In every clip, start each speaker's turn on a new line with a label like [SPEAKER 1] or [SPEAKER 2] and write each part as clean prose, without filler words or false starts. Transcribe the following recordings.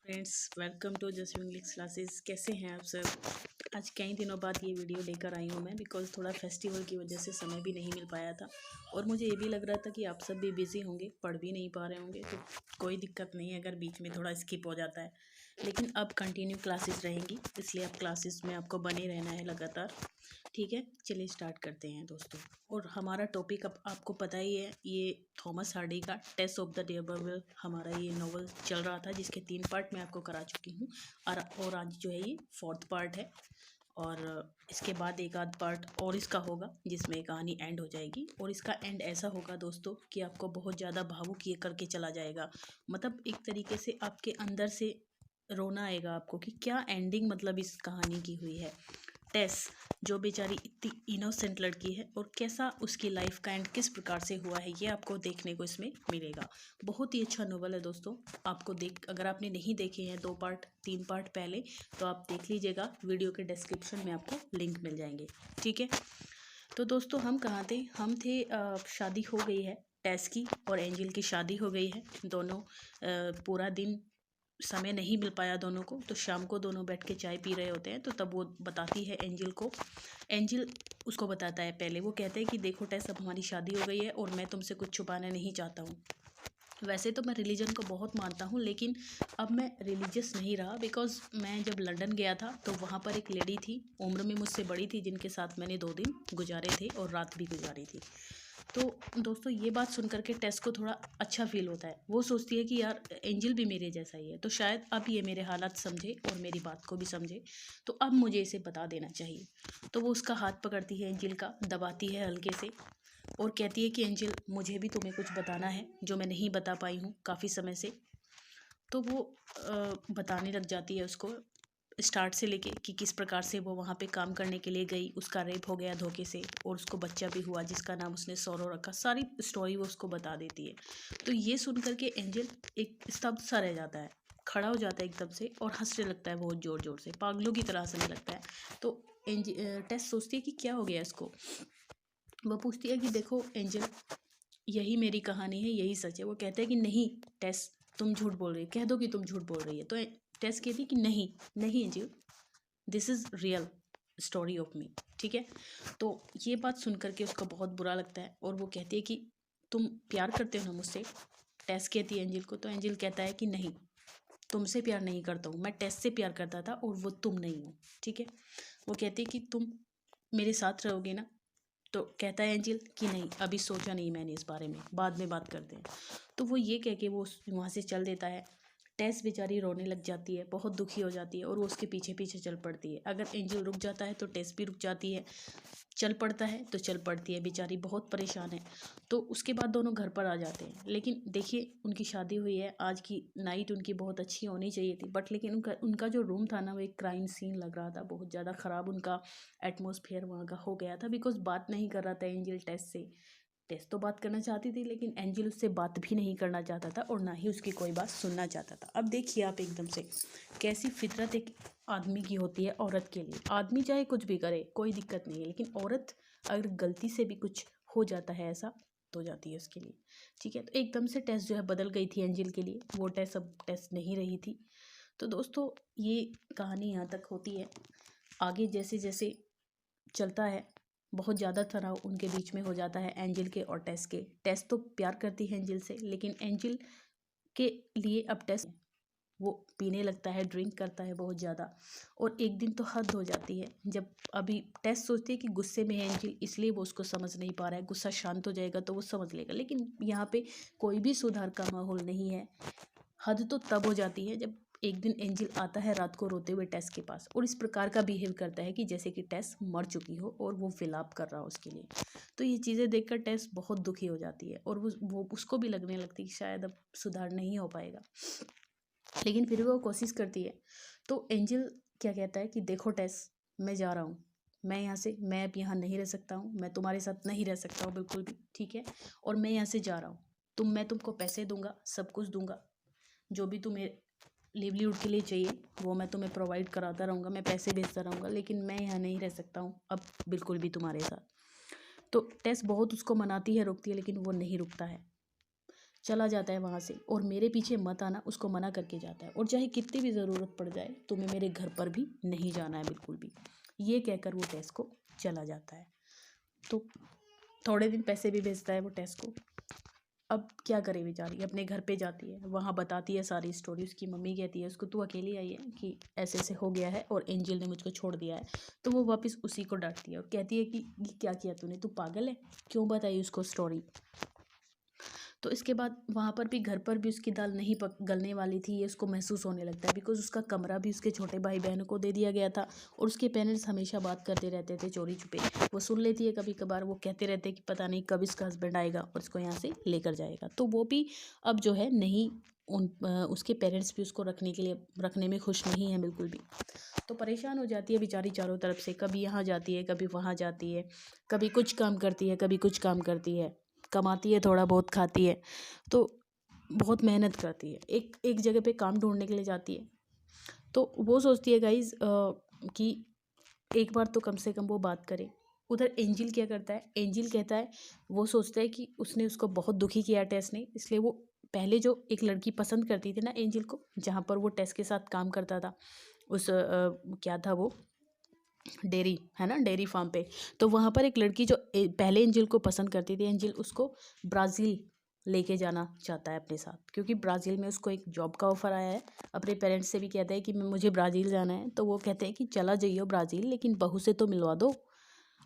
[SPEAKER 1] Friends, welcome to just English classes. कैसे हैं आप सब? आज कई दिनों बाद ये वीडियो लेकर आई हूँ मैं, बिकॉज़ थोड़ा फेस्टिवल की वजह से समय भी नहीं मिल पाया था और मुझे ये भी लग रहा था कि आप सब भी बिज़ी होंगे, पढ़ भी नहीं पा रहे होंगे। तो कोई दिक्कत नहीं है अगर बीच में थोड़ा स्किप हो जाता है, लेकिन अब कंटिन्यू क्लासेस रहेंगी, इसलिए अब क्लासेस में आपको बने रहना है लगातार। ठीक है, चलिए स्टार्ट करते हैं दोस्तों। और हमारा टॉपिक अब आपको पता ही है, ये थॉमस हार्डी का टेस्ट ऑफ द डेबरविल हमारा ये नॉवल चल रहा था, जिसके 3 पार्ट मैं आपको करा चुकी हूँ। और आज जो है ये 4th पार्ट है और इसके बाद एक आध पार्ट और इसका होगा जिसमें कहानी एंड हो जाएगी। और इसका एंड ऐसा होगा दोस्तों कि आपको बहुत ज़्यादा भावुक ये करके चला जाएगा। मतलब एक तरीके से आपके अंदर से रोना आएगा आपको कि क्या एंडिंग मतलब इस कहानी की हुई है। टेस जो बेचारी इतनी इनोसेंट लड़की है और कैसा उसकी लाइफ का एंड किस प्रकार से हुआ है, ये आपको देखने को इसमें मिलेगा। बहुत ही अच्छा नोवेल है दोस्तों। आपको अगर आपने नहीं देखे हैं 2 पार्ट 3 पार्ट पहले, तो आप देख लीजिएगा, वीडियो के डिस्क्रिप्शन में आपको लिंक मिल जाएंगे। ठीक है, तो दोस्तों हम कहाँ थे? हम थे शादी हो गई है टेस की और एंजल की शादी हो गई है। दोनों पूरा दिन समय नहीं मिल पाया दोनों को, तो शाम को दोनों बैठ के चाय पी रहे होते हैं। तो तब वो बताती है एंजल को, एंजल उसको बताता है। पहले वो कहते हैं कि देखो टेस, अब हमारी शादी हो गई है और मैं तुमसे कुछ छुपाना नहीं चाहता हूँ। वैसे तो मैं रिलीजन को बहुत मानता हूँ, लेकिन अब मैं रिलीजियस नहीं रहा, बिकॉज़ मैं जब लंदन गया था तो वहाँ पर एक लेडी थी, उम्र में मुझसे बड़ी थी, जिनके साथ मैंने 2 दिन गुजारे थे और रात भी गुजारी थी। तो दोस्तों ये बात सुन कर के टेस को थोड़ा अच्छा फील होता है। वो सोचती है कि यार एंजल भी मेरे जैसा ही है, तो शायद अब ये मेरे हालात समझे और मेरी बात को भी समझे, तो अब मुझे इसे बता देना चाहिए। तो वो उसका हाथ पकड़ती है एंजल का, दबाती है हल्के से और कहती है कि एंजल, मुझे भी तुम्हें कुछ बताना है जो मैं नहीं बता पाई हूँ काफ़ी समय से। तो वो बताने लग जाती है उसको, स्टार्ट से लेके कि किस प्रकार से वो वहाँ पे काम करने के लिए गई, उसका रेप हो गया धोखे से और उसको बच्चा भी हुआ जिसका नाम उसने सौरव रखा। सारी स्टोरी वो उसको बता देती है। तो ये सुन करके एंजल एक स्तब्ध सा रह जाता है, खड़ा हो जाता है एकदम से और हंसने लगता है बहुत ज़ोर ज़ोर से, पागलों की तरह हंसने लगता है। तो टेस सोचती है कि क्या हो गया इसको। वो पूछती है कि देखो एंजल, यही मेरी कहानी है, यही सच है। वो कहते हैं कि नहीं टेस, तुम झूठ बोल रही है, कह दो कि तुम झूठ बोल रही है। तो टेस कहती है कि नहीं नहीं angel, this is real story of me. ठीक है, तो ये बात सुन करके उसका बहुत बुरा लगता है और वो कहती है कि तुम प्यार करते हो ना मुझसे? टेस कहती है एंजल को, तो एंजल कहता है कि नहीं, तुमसे प्यार नहीं करता हूँ, मैं टेस से प्यार करता था और वो तुम नहीं हो। ठीक है, वो कहती है कि तुम मेरे साथ रहोगे ना? तो कहता है एंजल कि नहीं, अभी सोचा नहीं मैंने इस बारे में, बाद में बात करते हैं। तो वो ये कह के वो वहाँ से चल देता है। टेस बेचारी रोने लग जाती है, बहुत दुखी हो जाती है और वो उसके पीछे पीछे चल पड़ती है। अगर एंजल रुक जाता है तो टेस भी रुक जाती है, चल पड़ता है तो चल पड़ती है, बेचारी बहुत परेशान है। तो उसके बाद दोनों घर पर आ जाते हैं। लेकिन देखिए, उनकी शादी हुई है, आज की नाइट उनकी बहुत अच्छी होनी चाहिए थी, बट लेकिन उनका उनका जो रूम था ना, वो एक क्राइम सीन लग रहा था। बहुत ज़्यादा ख़राब उनका एटमॉस्फेयर वहाँ का हो गया था, बिकॉज बात नहीं कर रहा था एंजल टेस से। टेस तो बात करना चाहती थी, लेकिन एंजल उससे बात भी नहीं करना चाहता था और ना ही उसकी कोई बात सुनना चाहता था। अब देखिए आप एकदम से कैसी फितरत एक आदमी की होती है औरत के लिए। आदमी चाहे कुछ भी करे, कोई दिक्कत नहीं है, लेकिन औरत अगर गलती से भी कुछ हो जाता है ऐसा, तो जाती है उसके लिए। ठीक है, तो एकदम से टेस जो है बदल गई थी एंजल के लिए, वो टेस अब टेस नहीं रही थी। तो दोस्तों ये कहानी यहाँ तक होती है। आगे जैसे जैसे चलता है, बहुत ज़्यादा तनाव उनके बीच में हो जाता है, एंजल के और टेस के। टेस तो प्यार करती है एंजल से, लेकिन एंजल के लिए अब टेस वो पीने लगता है, ड्रिंक करता है बहुत ज़्यादा। और एक दिन तो हद हो जाती है, जब अभी टेस सोचती है कि गुस्से में है एंजल, इसलिए वो उसको समझ नहीं पा रहा है, गुस्सा शांत हो जाएगा तो वो समझ लेगा। लेकिन यहाँ पे कोई भी सुधार का माहौल नहीं है। हद तो तब हो जाती है जब एक दिन एंजल आता है रात को रोते हुए टेस के पास और इस प्रकार का बिहेव करता है कि जैसे कि टेस मर चुकी हो और वो विलाप कर रहा हो उसके लिए। तो ये चीज़ें देखकर टेस बहुत दुखी हो जाती है और वो उसको भी लगने लगती है कि शायद अब सुधार नहीं हो पाएगा, लेकिन फिर भी वो कोशिश करती है। तो एंजल क्या कहता है कि देखो टेस, मैं जा रहा हूँ, मैं यहाँ से, मैं अब यहाँ नहीं रह सकता हूँ, मैं तुम्हारे साथ नहीं रह सकता हूँ बिल्कुल भी। ठीक है, और मैं यहाँ से जा रहा हूँ। मैं तुमको पैसे दूंगा, सब कुछ दूंगा, जो भी तुम्हें लिवलीहुड के लिए चाहिए वो मैं तुम्हें प्रोवाइड कराता रहूँगा, मैं पैसे भेजता रहूँगा, लेकिन मैं यहाँ नहीं रह सकता हूँ अब बिल्कुल भी तुम्हारे साथ। तो टेस बहुत उसको मनाती है, रोकती है, लेकिन वो नहीं रुकता है। चला जाता है वहाँ से और मेरे पीछे मत आना उसको मना करके जाता है, और चाहे कितनी भी ज़रूरत पड़ जाए तुम्हें मेरे घर पर भी नहीं जाना है बिल्कुल भी, ये कहकर वो टेस को चला जाता है। तो थोड़े दिन पैसे भी भेजता है वो टेस को। अब क्या करे बेचारी, अपने घर पे जाती है, वहाँ बताती है सारी स्टोरी। उसकी मम्मी कहती है उसको तू अकेली आई है कि ऐसे ऐसे हो गया है और एंजल ने मुझको छोड़ दिया है। तो वो वापस उसी को डांटती है और कहती है कि ये क्या किया तूने, तू पागल है, क्यों बताई उसको स्टोरी। तो इसके बाद वहाँ पर भी, घर पर भी उसकी दाल नहीं गलने वाली थी, ये उसको महसूस होने लगता है, बिकॉज उसका कमरा भी उसके छोटे भाई बहनों को दे दिया गया था और उसके पेरेंट्स हमेशा बात करते रहते थे चोरी छुपे। वो सुन लेती है कभी कभार, वो कहते रहते कि पता नहीं कब इसका हस्बैंड आएगा और इसको यहाँ से लेकर जाएगा। तो वो भी अब जो है नहीं, उसके पेरेंट्स भी उसको रखने में खुश नहीं है बिल्कुल भी। तो परेशान हो जाती है बेचारी चारों तरफ से, कभी यहाँ जाती है कभी वहाँ जाती है, कभी कुछ काम करती है कभी कुछ काम करती है, कमाती है थोड़ा बहुत खाती है। तो बहुत मेहनत करती है, एक एक जगह पे काम ढूंढने के लिए जाती है। तो वो सोचती है गाइज कि एक बार तो कम से कम वो बात करे। उधर एंजिल क्या करता है, एंजिल कहता है, वो सोचता है कि उसने उसको बहुत दुखी किया टेस ने, इसलिए वो पहले जो एक लड़की पसंद करती थी ना एंजिल को, जहाँ पर वो टेस के साथ काम करता था, उस क्या था वो, डेयरी है ना, डेयरी फार्म पे। तो वहाँ पर एक लड़की जो पहले एंजिल को पसंद करती थी, एंजिल उसको ब्राज़ील लेके जाना चाहता है अपने साथ, क्योंकि ब्राज़ील में उसको एक जॉब का ऑफ़र आया है। अपने पेरेंट्स से भी कहता है कि मुझे ब्राज़ील जाना है। तो वो कहते हैं कि चला जाइए ब्राज़ील, लेकिन बहू से तो मिलवा दो,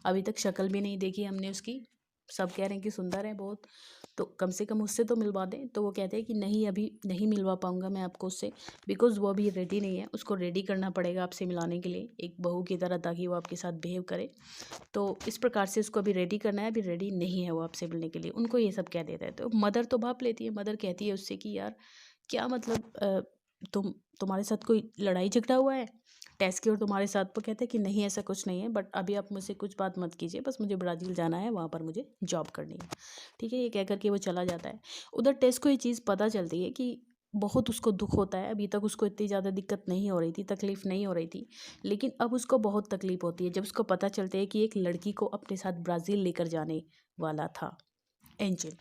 [SPEAKER 1] अभी तक शक्ल भी नहीं देखी हमने उसकी, सब कह रहे हैं कि सुंदर है बहुत, तो कम से कम उससे तो मिलवा दें। तो वो कहते हैं कि नहीं, अभी नहीं मिलवा पाऊँगा मैं आपको उससे, बिकॉज़ वो अभी रेडी नहीं है, उसको रेडी करना पड़ेगा आपसे मिलाने के लिए एक बहू की तरह, ताकि वो आपके साथ बिहेव करे। तो इस प्रकार से उसको अभी रेडी करना है, अभी रेडी नहीं है वो आपसे मिलने के लिए, उनको ये सब कह देता है। तो मदर तो भाप लेती है, मदर कहती है उससे कि यार क्या मतलब, तुम्हारे साथ कोई लड़ाई झगड़ा हुआ है टेस की और तुम्हारे साथ। वो कहते हैं कि नहीं ऐसा कुछ नहीं है, बट अभी आप मुझसे कुछ बात मत कीजिए, बस मुझे ब्राज़ील जाना है, वहाँ पर मुझे जॉब करनी है, ठीक है। ये कह करके वो चला जाता है। उधर टेस को ये चीज़ पता चलती है कि बहुत उसको दुख होता है। अभी तक उसको इतनी ज़्यादा दिक्कत नहीं हो रही थी, तकलीफ़ नहीं हो रही थी, लेकिन अब उसको बहुत तकलीफ़ होती है जब उसको पता चलता है कि एक लड़की को अपने साथ ब्राज़ील लेकर जाने वाला था एंजिल।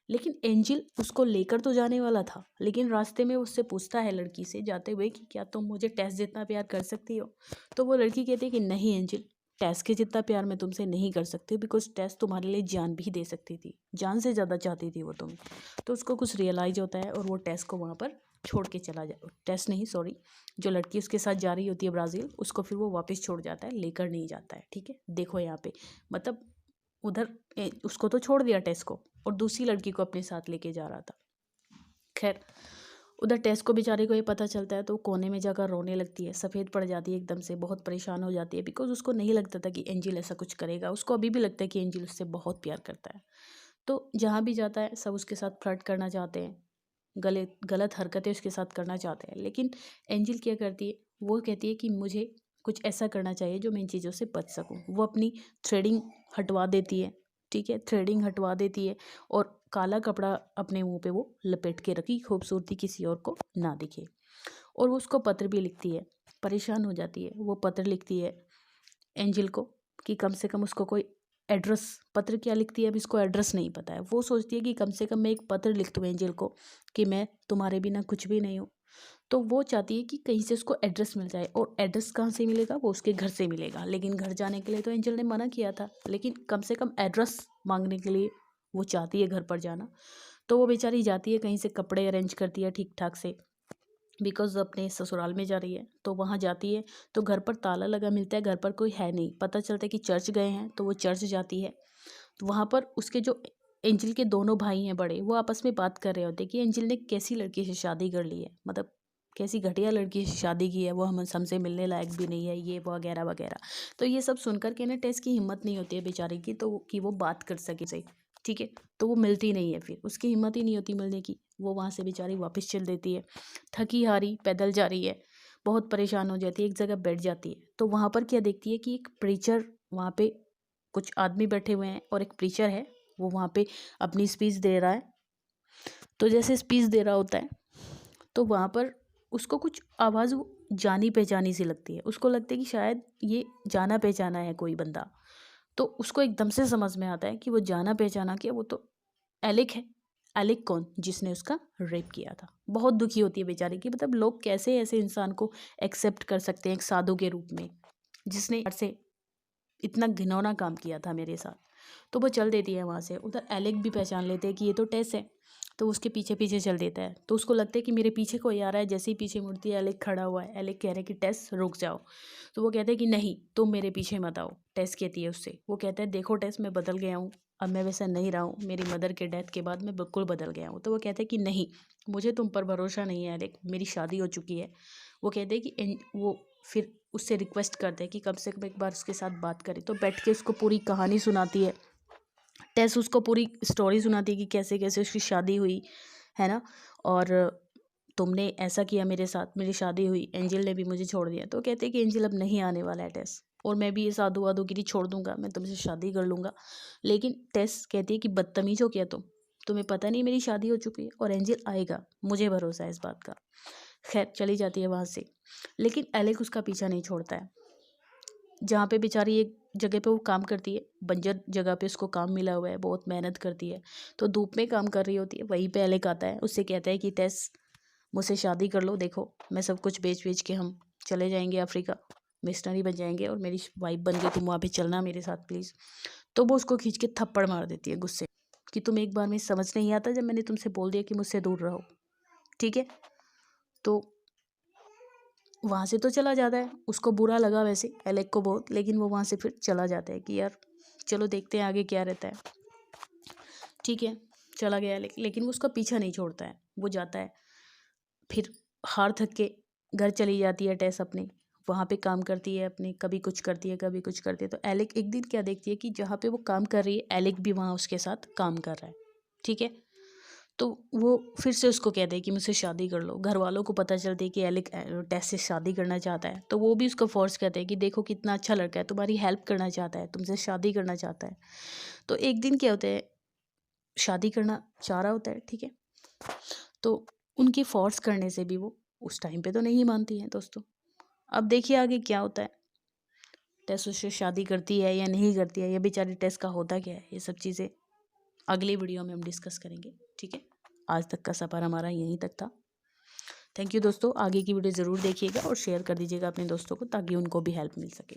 [SPEAKER 1] लेकिन एंजिल उसको लेकर तो जाने वाला था, लेकिन रास्ते में उससे पूछता है लड़की से जाते हुए कि क्या तुम मुझे टेस जितना प्यार कर सकती हो। तो वो लड़की कहती है कि नहीं एंजिल, टेस के जितना प्यार मैं तुमसे नहीं कर सकती, बिकॉज टेस तुम्हारे लिए जान भी दे सकती थी, जान से ज़्यादा चाहती थी वो तुम्हें। तो उसको कुछ रियलाइज होता है और वो टेस को वहाँ पर छोड़ के चला जाए, टेस नहीं सॉरी, जो लड़की उसके साथ जा रही होती है ब्राज़ील, उसको फिर वो वापस छोड़ जाता है, लेकर नहीं जाता है, ठीक है। देखो यहाँ पे मतलब उधर उसको तो छोड़ दिया टेस को, और दूसरी लड़की को अपने साथ लेके जा रहा था। खैर उधर टेस को बेचारे को ये पता चलता है तो कोने में जाकर रोने लगती है, सफ़ेद पड़ जाती है एकदम से, बहुत परेशान हो जाती है, बिकॉज उसको नहीं लगता था कि एंजिल ऐसा कुछ करेगा। उसको अभी भी लगता है कि एंजिल उससे बहुत प्यार करता है। तो जहाँ भी जाता है सब उसके साथ फ्लर्ट करना चाहते हैं, गलत हरकतें उसके साथ करना चाहते हैं, लेकिन एंजिल क्या करती है, वो कहती है कि मुझे कुछ ऐसा करना चाहिए जो मैं इन चीज़ों से बच सकूं। वो अपनी थ्रेडिंग हटवा देती है, ठीक है, थ्रेडिंग हटवा देती है और काला कपड़ा अपने मुंह पे वो लपेट के रखी, खूबसूरती किसी और को ना दिखे। और वो उसको पत्र भी लिखती है, परेशान हो जाती है, वो पत्र लिखती है एंजिल को कि कम से कम उसको कोई एड्रेस, पत्र क्या लिखती है अब इसको एड्रेस नहीं पता है। वो सोचती है कि कम से कम मैं एक पत्र लिख दूँ एंजिल को कि मैं तुम्हारे बिना कुछ भी नहीं हूँ। तो वो चाहती है कि कहीं से उसको एड्रेस मिल जाए, और एड्रेस कहाँ से मिलेगा, वो उसके घर से मिलेगा। लेकिन घर जाने के लिए तो एंजल ने मना किया था, लेकिन कम से कम एड्रेस मांगने के लिए वो चाहती है घर पर जाना। तो वो बेचारी जाती है, कहीं से कपड़े अरेंज करती है ठीक ठाक से, बिकॉज़ अपने ससुराल में जा रही है। तो वहाँ जाती है तो घर पर ताला लगा मिलता है, घर पर कोई है नहीं। पता चलता है कि चर्च गए हैं, तो वो चर्च जाती है। तो वहाँ पर उसके जो एंजिल के दोनों भाई हैं बड़े, वो आपस में बात कर रहे होते हैं कि एंजिल ने कैसी लड़की से शादी कर ली है, मतलब कैसी घटिया लड़की से शादी की है, वो हमसे मिलने लायक भी नहीं है, ये वगैरह वगैरह। तो ये सब सुनकर के ना टेस की हिम्मत नहीं होती है बेचारे की, तो कि वो बात कर सके सही, ठीक है। तो वो मिलती नहीं है, फिर उसकी हिम्मत ही नहीं होती मिलने की, वो वहाँ से बेचारी वापस चल देती है। थकी हारी पैदल जा रही है, बहुत परेशान हो जाती है, एक जगह बैठ जाती है। तो वहाँ पर क्या देखती है कि एक प्रीचर, वहाँ पे कुछ आदमी बैठे हुए हैं और एक प्रीचर है, वो वहाँ पे अपनी स्पीच दे रहा है। तो जैसे स्पीच दे रहा होता है तो वहाँ पर उसको कुछ आवाज़ जानी पहचानी सी लगती है, उसको लगता है कि शायद ये जाना पहचाना है कोई बंदा। तो उसको एकदम से समझ में आता है कि वो जाना पहचाना क्या, वो तो एलेक है, एलेक कौन? जिसने उसका रेप किया था। बहुत दुखी होती है बेचारी की, मतलब लोग कैसे ऐसे इंसान को एक्सेप्ट कर सकते हैं एक साधु के रूप में, जिसने से इतना घिनौना काम किया था मेरे साथ। तो वो चल देती है वहाँ से। उधर एलेक भी पहचान लेते हैं कि ये तो टेस है, तो उसके पीछे पीछे चल देता है। तो उसको लगता है कि मेरे पीछे कोई आ रहा है। जैसे ही पीछे मुड़ती है, एलेक खड़ा हुआ है। एलेक कह रहा है कि टेस रुक जाओ। तो वो कहते हैं कि नहीं, तुम मेरे पीछे मत आओ। टेस कहती है उससे। वो कहता है देखो टेस, मैं बदल गया हूँ, अब मैं वैसा नहीं रहा हूँ। मेरी मदर के डेथ के बाद मैं बिल्कुल बदल गया हूँ। तो वो कहते हैं कि नहीं, मुझे तुम पर भरोसा नहीं है एलेक, मेरी शादी हो चुकी है। वो कहते हैं कि वो फिर उससे रिक्वेस्ट करते हैं कि कम से कम एक बार उसके साथ बात करें। तो बैठ के उसको पूरी कहानी सुनाती है। टेस उसको पूरी स्टोरी सुनाती है कि कैसे कैसे उसकी शादी हुई है ना, और तुमने ऐसा किया मेरे साथ, मेरी शादी हुई, एंजल ने भी मुझे छोड़ दिया। तो कहते हैं कि एंजल अब नहीं आने वाला है टेस, और मैं भी ये साधु वादुगिरी छोड़ दूंगा, मैं तुमसे शादी कर लूँगा। लेकिन टेस कहती है कि बदतमीज हो क्या तुम, तुम्हें पता नहीं मेरी शादी हो चुकी है, और एंजल आएगा, मुझे भरोसा है इस बात का। खैर चली जाती है वहाँ से। लेकिन एलेक उसका पीछा नहीं छोड़ता है। जहाँ पे बेचारी एक जगह पे वो काम करती है, बंजर जगह पे उसको काम मिला हुआ है, बहुत मेहनत करती है, तो धूप में काम कर रही होती है। वहीं पे एलेक आता है, उससे कहता है कि टेस मुझसे शादी कर लो, देखो मैं सब कुछ बेच बेच के हम चले जाएंगे अफ्रीका, मिशनरी बन जाएंगे, और मेरी वाइफ बन के तुम वहाँ पे चलना मेरे साथ प्लीज़। तो वो उसको खींच के थप्पड़ मार देती है गुस्से कि तुम एक बार में समझ नहीं आता जब मैंने तुमसे बोल दिया कि मुझसे दूर रहो, ठीक है। तो वहाँ से तो चला जाता है। उसको बुरा लगा वैसे एलेक को बहुत, लेकिन वो वहाँ से फिर चला जाता है कि यार चलो देखते हैं आगे क्या रहता है, ठीक है। चला गया एलेक, लेकिन वो उसका पीछा नहीं छोड़ता है, वो जाता है। फिर हार थक के घर चली जाती है टेस अपने, वहाँ पे काम करती है अपने, कभी कुछ करती है कभी कुछ करती है। तो एलेक एक दिन क्या देखती है कि जहाँ पे वो काम कर रही है, एलेक भी वहाँ उसके साथ काम कर रहा है, ठीक है। तो वो फिर से उसको कहते हैं कि मुझसे शादी कर लो। घर वालों को पता चलता है कि एलेक टेस से शादी करना चाहता है, तो वो भी उसको फोर्स करते हैं कि देखो कितना अच्छा लड़का है, तुम्हारी हेल्प करना चाहता है, तुमसे शादी करना चाहता है। तो एक दिन क्या होता है, शादी करना चाह रहा होता है, ठीक है। तो उनकी फोर्स करने से भी वो उस टाइम पे तो नहीं मानती हैं दोस्तों। अब देखिए आगे क्या होता है, टेस उससे शादी करती है या नहीं करती है, या बेचारी टेस का होता क्या है, ये सब चीज़ें अगली वीडियो में हम डिस्कस करेंगे, ठीक है। आज तक का सफ़र हमारा यहीं तक था। थैंक यू दोस्तों, आगे की वीडियो ज़रूर देखिएगा और शेयर कर दीजिएगा अपने दोस्तों को, ताकि उनको भी हेल्प मिल सके।